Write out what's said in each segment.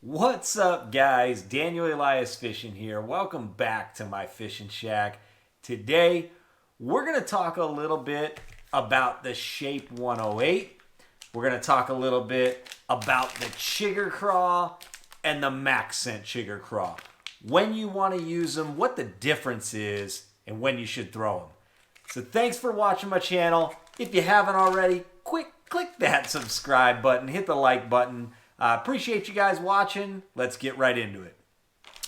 What's up, guys? Daniel Elias Fishing here. Welcome back to my fishing shack. Today, we're going to talk a little bit about the Shape 108. We're going to talk a little bit about the Chigger Craw and the Maxscent Chigger Craw. When you want to use them, what the difference is, and when you should throw them. So thanks for watching my channel. If you haven't already, click that subscribe button, hit the like button. Appreciate you guys watching. Let's get right into it.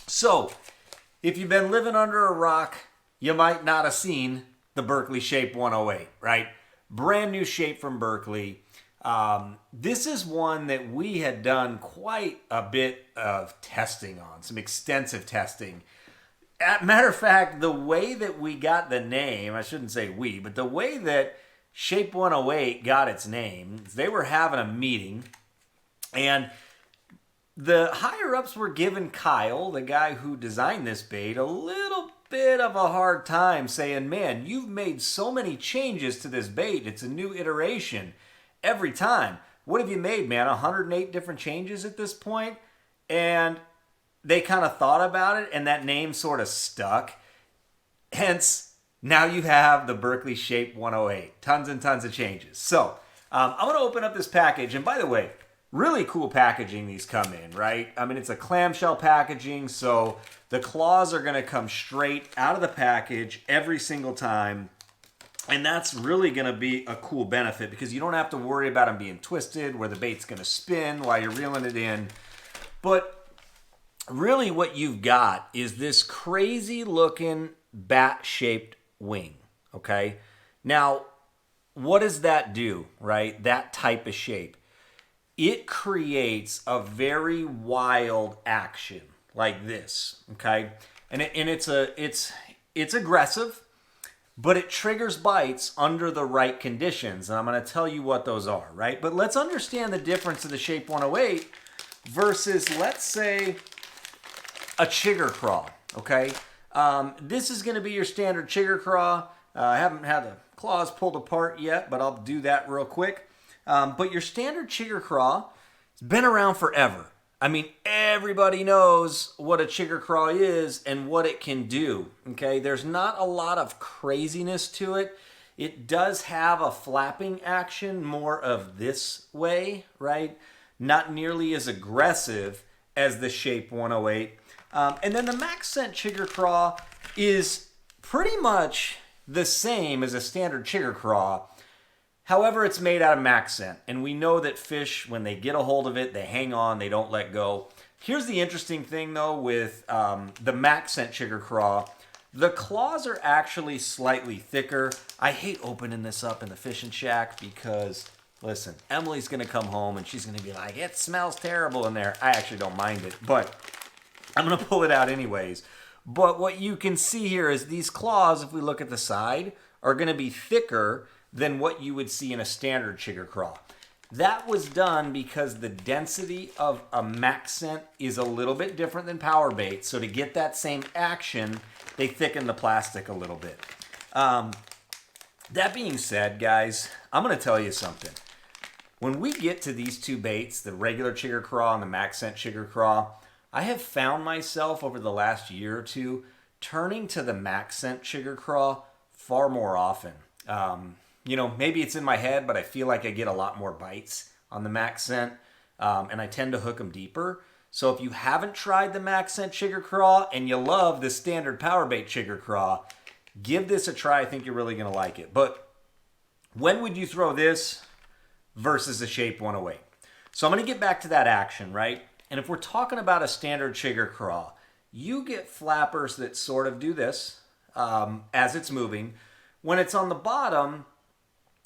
So, if you've been living under a rock, you might not have seen the Berkley Shape 108, right? Brand new shape from Berkley. This is one that we had done quite a bit of testing on, some extensive testing. Matter of fact, the way that we got the name, I shouldn't say we, but the way that Shape 108 got its name, they were having a meeting. And the higher-ups were giving Kyle, the guy who designed this bait, a little bit of a hard time saying, man, you've made so many changes to this bait. It's a new iteration every time. What have you made, man? 108 different changes at this point? And they kind of thought about it, and that name sort of stuck. Hence, now you have the Berkley Shape 108. Tons and tons of changes. So, I'm going to open up this package. And by the way, really cool packaging these come in, right? I mean, it's a clamshell packaging, so the claws are going to come straight out of the package every single time. And that's really going to be a cool benefit because you don't have to worry about them being twisted, where the bait's going to spin while you're reeling it in. But really what you've got is this crazy looking bat-shaped wing, okay? Now, what does that do, right? That type of shape. It creates a very wild action like this, okay? And it's aggressive, but it triggers bites under the right conditions. And I'm going to tell you what those are, right? But let's understand the difference of the Shape 108 versus, let's say, a Chigger Craw, okay? This is going to be your standard Chigger Craw. I haven't had the claws pulled apart yet, but I'll do that real quick. But your standard Chigger Craw has been around forever. I mean, everybody knows what a Chigger Craw is and what it can do, okay? There's not a lot of craziness to it. It does have a flapping action more of this way, right? Not nearly as aggressive as the Shape 108. And then the Maxscent Chigger Craw is pretty much the same as a standard Chigger Craw. However, it's made out of Maxscent, and we know that fish, when they get a hold of it, they hang on, they don't let go. Here's the interesting thing, though, with the Maxscent Chigger Craw. The claws are actually slightly thicker. I hate opening this up in the fishing shack because, listen, Emily's going to come home, and she's going to be like, it smells terrible in there. I actually don't mind it, but I'm going to pull it out anyways. But what you can see here is these claws, if we look at the side, are going to be thicker than what you would see in a standard Chigger Craw. That was done because the density of a Maxscent is a little bit different than Powerbait. So to get that same action, they thicken the plastic a little bit. That being said, guys, I'm going to tell you something. When we get to these two baits, the regular Chigger Craw and the Maxscent Chigger Craw, I have found myself over the last year or two turning to the Maxscent Chigger Craw far more often. You know, maybe it's in my head, but I feel like I get a lot more bites on the Maxscent, and I tend to hook them deeper. So if you haven't tried the Maxscent Chigger Craw and you love the standard Powerbait Chigger Craw, give this a try. I think you're really going to like it. But when would you throw this versus the Shape 108? So I'm going to get back to that action, right? And if we're talking about a standard Chigger Craw, you get flappers that sort of do this as it's moving. When it's on the bottom,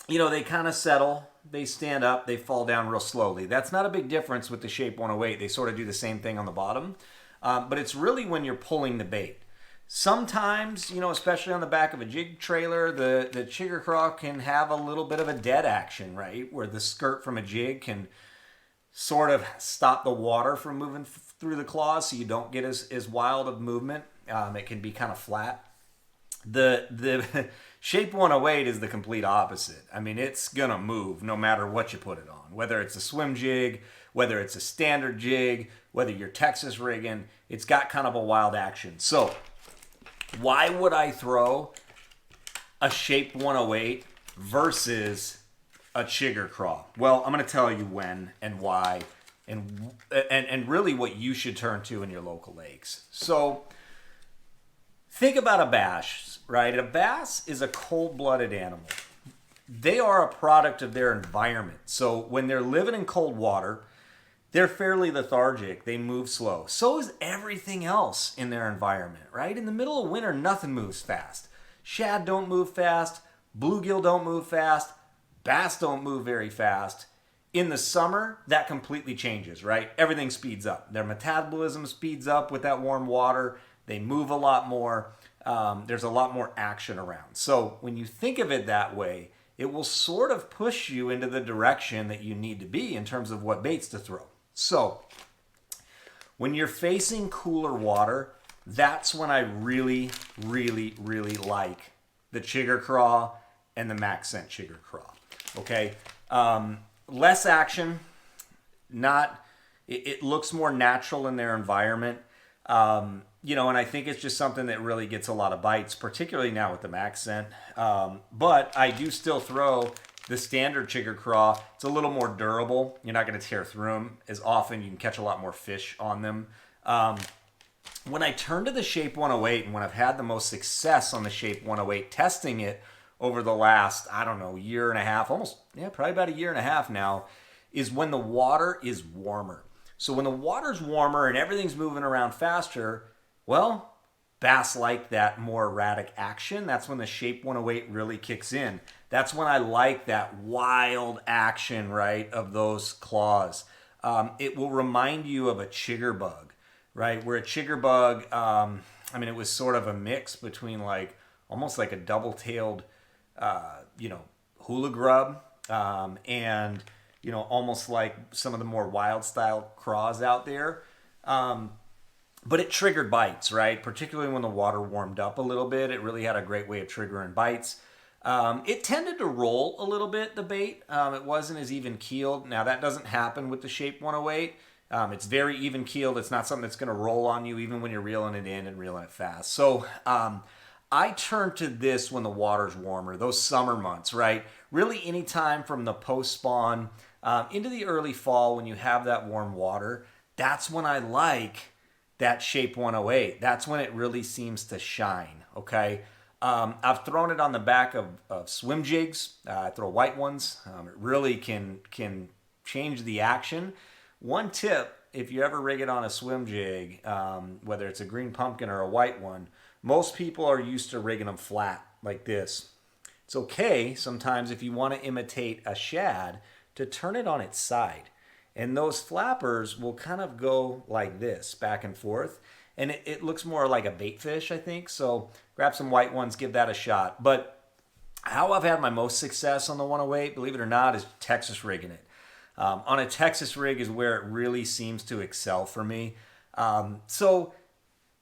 you know, they kind of settle, they stand up, they fall down real slowly. That's not a big difference with the Shape 108. They sort of do the same thing on the bottom. But it's really when you're pulling the bait. Sometimes, you know, especially on the back of a jig trailer, the Chigger Craw can have a little bit of a dead action, right? Where the skirt from a jig can sort of stop the water from moving through the claws so you don't get as wild of movement. It can be kind of flat. The Shape 108 is the complete opposite. I mean, it's gonna move no matter what you put it on, whether it's a swim jig, whether it's a standard jig, whether you're Texas rigging, it's got kind of a wild action. So why would I throw a Shape 108 versus a Chigger Craw? Well, I'm going to tell you when and why and really what you should turn to in your local lakes. So think about a bass, right? A bass is a cold-blooded animal. They are a product of their environment. So when they're living in cold water, they're fairly lethargic. They move slow. So is everything else in their environment, right? In the middle of winter, nothing moves fast. Shad don't move fast. Bluegill don't move fast. Bass don't move very fast. In the summer, that completely changes, right? Everything speeds up. Their metabolism speeds up with that warm water. They move a lot more. There's a lot more action around. So when you think of it that way, it will sort of push you into the direction that you need to be in terms of what baits to throw. So when you're facing cooler water, that's when I really, really, really like the Chigger Craw and the Maxscent Chigger Craw. Okay, less action, it looks more natural in their environment. You know, and I think it's just something that really gets a lot of bites, particularly now with the Maxscent. But I do still throw the standard Chigger Craw. It's a little more durable. You're not going to tear through them as often. You can catch a lot more fish on them. When I turn to the Shape 108, and when I've had the most success on the Shape 108, testing it over the last, I don't know, year and a half, probably about a year and a half now, is when the water is warmer. So when the water's warmer and everything's moving around faster, well, bass like that more erratic action. That's when the Shape 108 really kicks in. That's when I like that wild action, right, of those claws. It will remind you of a chigger bug, right? Where a chigger bug, it was sort of a mix between almost like a double-tailed, hula grub and, almost like some of the more wild style craws out there. But it triggered bites, right? Particularly when the water warmed up a little bit. It really had a great way of triggering bites. It tended to roll a little bit, the bait. It wasn't as even keeled. Now, that doesn't happen with the Shape 108. It's very even keeled. It's not something that's going to roll on you even when you're reeling it in and reeling it fast. So I turn to this when the water's warmer, those summer months, right? Really any time from the post-spawn into the early fall when you have that warm water, that's when I like that Shape 108. That's when it really seems to shine, okay? I've thrown it on the back of swim jigs. I throw white ones. It really can change the action. One tip, if you ever rig it on a swim jig, whether it's a green pumpkin or a white one, most people are used to rigging them flat like this. It's okay sometimes if you want to imitate a shad to turn it on its side. And those flappers will kind of go like this, back and forth. And it looks more like a bait fish, I think. So grab some white ones, give that a shot. But how I've had my most success on the 108, believe it or not, is Texas rigging it. On a Texas rig is where it really seems to excel for me. So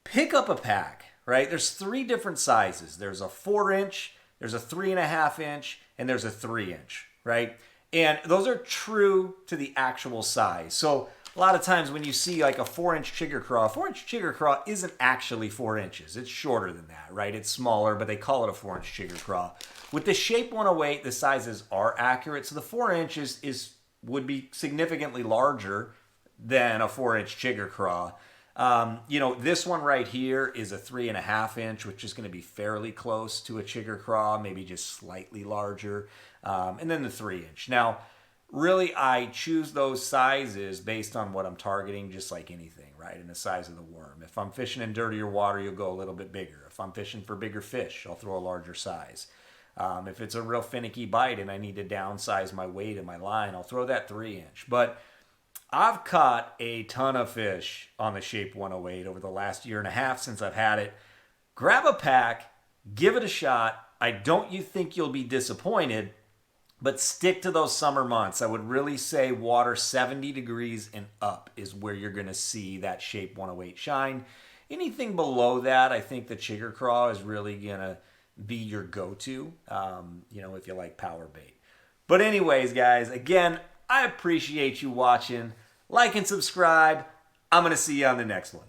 pick up a pack, right? There's 3 different sizes. There's a 4-inch, there's a 3.5-inch, and there's a 3-inch, right? And those are true to the actual size. So a lot of times when you see like a 4-inch Chigger Craw, a 4-inch Chigger Craw isn't actually 4 inches. It's shorter than that, right? It's smaller, but they call it a 4-inch Chigger Craw. With the Shape 108, the sizes are accurate. So the 4 inches would be significantly larger than a 4-inch Chigger Craw. This one right here is a 3.5-inch, which is going to be fairly close to a Chigger Craw, maybe just slightly larger. And then the 3-inch. Now, really, I choose those sizes based on what I'm targeting, just like anything, right? And the size of the worm. If I'm fishing in dirtier water, you'll go a little bit bigger. If I'm fishing for bigger fish, I'll throw a larger size. If it's a real finicky bite and I need to downsize my weight and my line, I'll throw that 3-inch. But I've caught a ton of fish on the Shape 108 over the last year and a half since I've had it. Grab a pack, give it a shot. I don't you think you'll be disappointed, but stick to those summer months. I would really say water 70 degrees and up is where you're going to see that Shape 108 shine. Anything below that, I think the Chigger Craw is really going to be your go-to, if you like power bait. But anyways, guys, again, I appreciate you watching. like and subscribe. I'm going to see you on the next one.